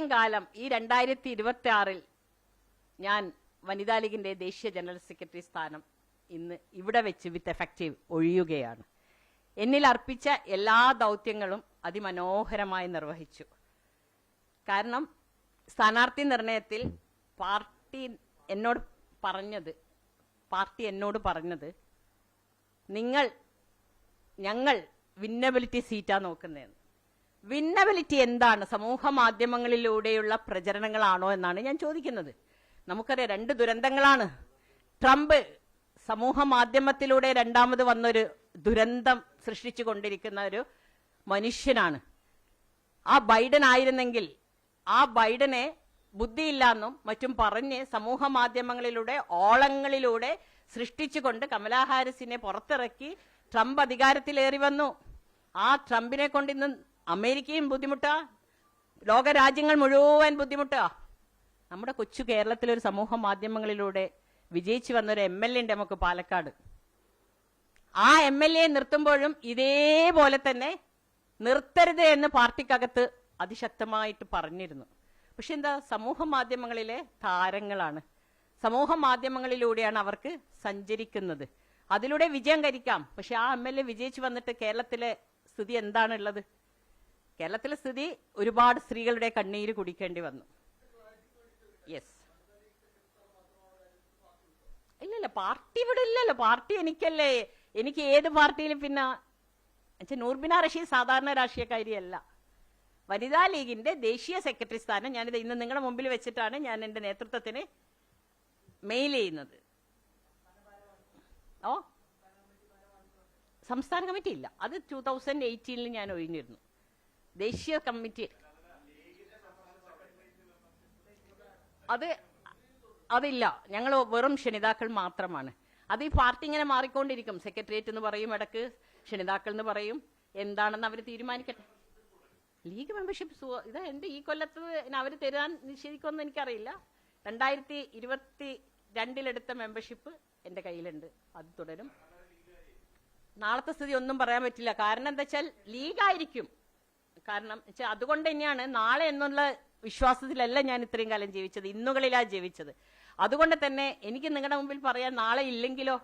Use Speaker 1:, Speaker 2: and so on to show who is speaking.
Speaker 1: ഇത്രയും കാലം ഈ 2026 ഞാൻ വനിതാ ലീഗിന്റെ ദേശീയ ജനറൽ സെക്രട്ടറി സ്ഥാനം ഇന്ന് ഇവിടെ വെച്ച് വിത്ത് എഫക്റ്റീവ് ഒഴിയുകയാണ്. എന്നിൽ അർപ്പിച്ച എല്ലാ ദൗത്യങ്ങളും അതിമനോഹരമായി നിർവഹിച്ചു. കാരണം സ്ഥാനാർത്ഥി നിർണയത്തിൽ പാർട്ടി എന്നോട് പറഞ്ഞത് ഞങ്ങൾ വിന്നബിലിറ്റി സീറ്റാ നോക്കുന്നതെന്ന്. വിന്നബിലിറ്റി എന്താണ്? സമൂഹ മാധ്യമങ്ങളിലൂടെയുള്ള പ്രചരണങ്ങളാണോ എന്നാണ് ഞാൻ ചോദിക്കുന്നത്. നമുക്കറിയാം, 2 ദുരന്തങ്ങളാണ്. ട്രംപ് സമൂഹ മാധ്യമത്തിലൂടെ രണ്ടാമത് വന്നൊരു ദുരന്തം സൃഷ്ടിച്ചു കൊണ്ടിരിക്കുന്ന ഒരു മനുഷ്യനാണ്. ആ ബൈഡൻ ആയിരുന്നെങ്കിൽ ആ ബൈഡനെ ബുദ്ധിയില്ലാന്നും മറ്റും പറഞ്ഞ് സമൂഹ മാധ്യമങ്ങളിലൂടെ ഓളങ്ങളിലൂടെ സൃഷ്ടിച്ചുകൊണ്ട് കമലാ ഹാരിസിനെ പുറത്തിറക്കി ട്രംപ് അധികാരത്തിലേറി വന്നു. ആ ട്രംപിനെ കൊണ്ട് ഇന്ന് അമേരിക്കയും ബുദ്ധിമുട്ടാ, ലോകരാജ്യങ്ങൾ മുഴുവൻ ബുദ്ധിമുട്ടാ. നമ്മുടെ കൊച്ചു കേരളത്തിലൊരു സമൂഹ മാധ്യമങ്ങളിലൂടെ വിജയിച്ചു വന്നൊരു MLA ഉണ്ട് നമുക്ക് പാലക്കാട്. ആ MLA നിർത്തുമ്പോഴും ഇതേപോലെ തന്നെ നിർത്തരുത് എന്ന് പാർട്ടിക്കകത്ത് അതിശക്തമായിട്ട് പറഞ്ഞിരുന്നു. പക്ഷെ എന്താ, സമൂഹ മാധ്യമങ്ങളിലെ താരങ്ങളാണ്, സമൂഹ മാധ്യമങ്ങളിലൂടെയാണ് അവർക്ക് സഞ്ചരിക്കുന്നത്. അതിലൂടെ വിജയം കരിക്കാം. പക്ഷെ ആ MLA വിജയിച്ചു വന്നിട്ട് കേരളത്തിലെ സ്ഥിതി എന്താണുള്ളത്? കേരളത്തിലെ സ്ഥിതി ഒരുപാട് സ്ത്രീകളുടെ കണ്ണീര് കുടിക്കേണ്ടി വന്നു. യെസ്, ഇല്ലല്ല, പാർട്ടി ഇവിടെ ഇല്ലല്ലോ. പാർട്ടി എനിക്കല്ലേ, എനിക്ക് ഏത് പാർട്ടിയിലും പിന്നെ നൂർബിന റഷീദ് സാധാരണ രാഷ്ട്രീയക്കാരിയല്ല. വനിതാ ലീഗിന്റെ ദേശീയ സെക്രട്ടറി സ്ഥാനം ഞാനിത് ഇന്ന് നിങ്ങളുടെ മുമ്പിൽ വെച്ചിട്ടാണ് ഞാൻ എന്റെ നേതൃത്വത്തിന് മെയിൽ ചെയ്യുന്നത്. സംസ്ഥാന കമ്മിറ്റി ഇല്ല, അത് 2018 ഞാൻ ഒഴിഞ്ഞിരുന്നു. ദേശീയ കമ്മിറ്റി അതില്ല. ഞങ്ങൾ വെറും ക്ഷണിതാക്കൾ മാത്രമാണ്. അത് ഈ പാർട്ടി ഇങ്ങനെ മാറിക്കൊണ്ടിരിക്കും. സെക്രട്ടേറിയറ്റ് എന്ന് പറയും, ഇടക്ക് ക്ഷണിതാക്കൾ എന്ന് പറയും. എന്താണെന്ന് അവർ തീരുമാനിക്കട്ടെ. ലീഗ് മെമ്പർഷിപ്പ് ഇത് എന്റെ ഈ കൊല്ലത്ത് അവർ തരാൻ നിഷേധിക്കുമെന്ന് എനിക്കറിയില്ല. 2022 എടുത്ത മെമ്പർഷിപ്പ് എന്റെ കയ്യിലുണ്ട്, അത് തുടരും. നാളത്തെ സ്ഥിതി ഒന്നും പറയാൻ പറ്റില്ല. കാരണം എന്താ വെച്ചാൽ ലീഗായിരിക്കും. കാരണം അതുകൊണ്ട് തന്നെയാണ് നാളെ എന്നുള്ള വിശ്വാസത്തിലല്ല ഞാൻ ഇത്രയും കാലം ജീവിച്ചത്, ഇന്നുകളിലാ ജീവിച്ചത്. അതുകൊണ്ട് തന്നെ എനിക്ക് നിങ്ങളുടെ മുമ്പിൽ പറയാൻ നാളെ ഇല്ലെങ്കിലോ